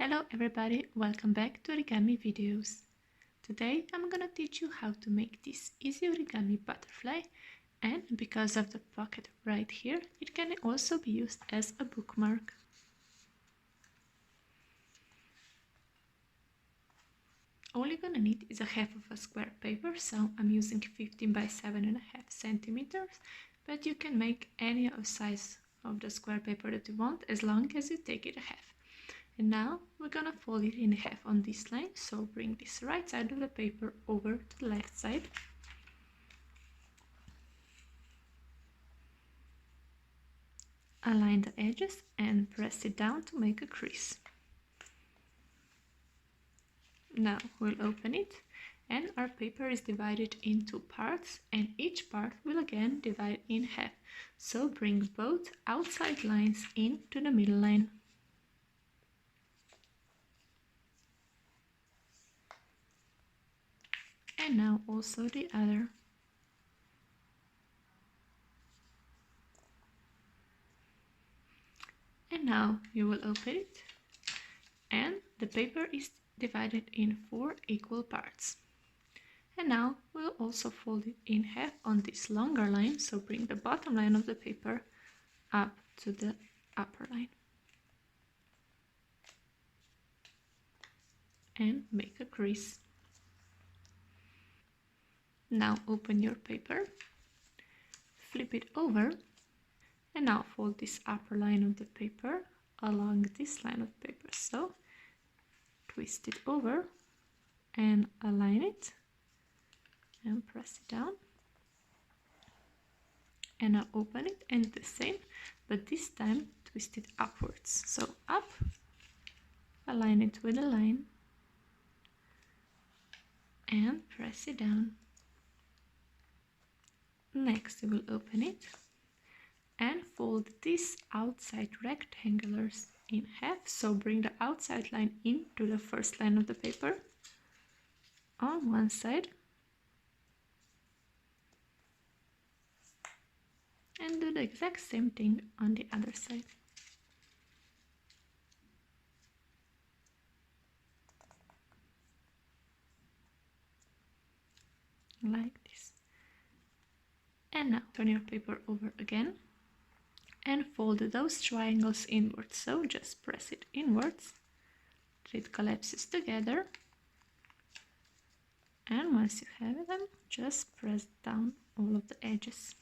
Hello everybody, welcome back to origami videos. Today I'm gonna teach you how to make this easy origami butterfly, and because of the pocket right here, it can also be used as a bookmark. All you're gonna need is a half of a square paper, so I'm using 15 by 7.5 centimeters, but you can make any of size of the square paper that you want as long as you take it a half. And now we're gonna fold it in half on this line, so bring this right side of the paper over to the left side. Align the edges and press it down to make a crease. Now we'll open it, and our paper is divided in two parts, and each part will again divide in half. So bring both outside lines into the middle line. And now also the other. And now you will open it, and the paper is divided in 4 equal parts. And now we'll also fold it in half on this longer line, so bring the bottom line of the paper up to the upper line. And make a crease. Now open your paper, flip it over, and now fold this upper line of the paper along this line of paper. So twist it over and align it and press it down. And now open it and the same, but this time twist it upwards. So up, align it with a line and press it down. Next, you will open it and fold these outside rectangulars in half. So bring the outside line into the first line of the paper on one side, and do the exact same thing on the other side. Like this. And now turn your paper over again and fold those triangles inwards. So just press it inwards till it collapses together. And once you have them, just press down all of the edges.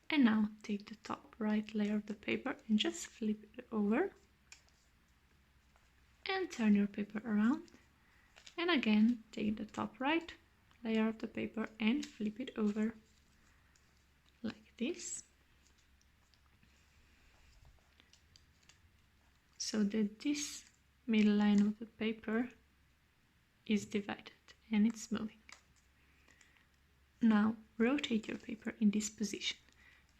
And now take the top right layer of the paper and just flip it over. And turn your paper around. And again, take the top right layer of the paper and flip it over like this, so that this middle line of the paper is divided and it's moving. Now rotate your paper in this position,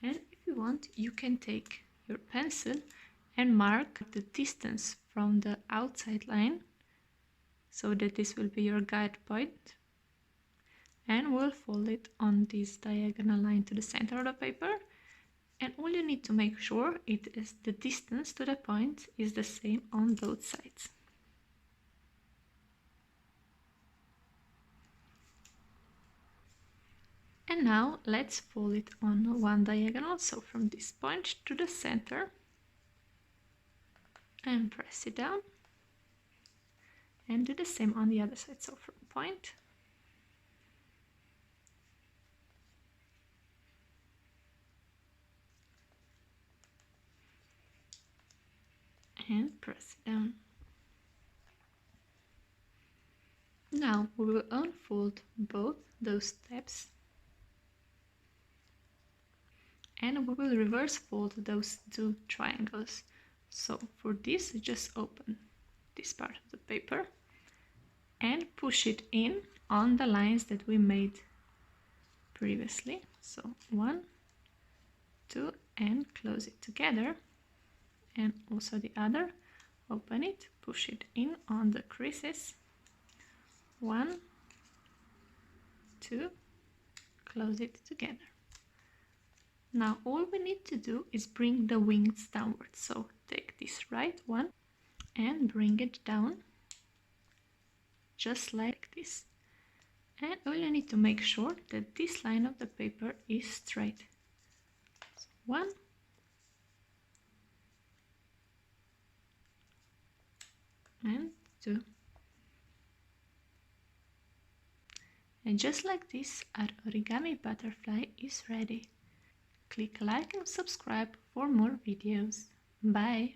and if you want, you can take your pencil and mark the distance from the outside line, so that this will be your guide point. And we'll fold it on this diagonal line to the center of the paper, and all you need to make sure it is the distance to the point is the same on both sides. And now let's fold it on one diagonal, so from this point to the center, and press it down, and do the same on the other side, so from point and press it down. Now we will unfold both those steps, and we will reverse fold those two triangles. So for this, just open this part of the paper and push it in on the lines that we made previously. So 1, 2, and close it together. And also the other, open it, push it in on the creases, 1, 2, close it together. Now all we need to do is bring the wings downwards. So take this right one and bring it down just like this. And all you need to make sure that this line of the paper is straight. So 1, and 2. And just like this, our origami butterfly is ready. Click like and subscribe for more videos. Bye!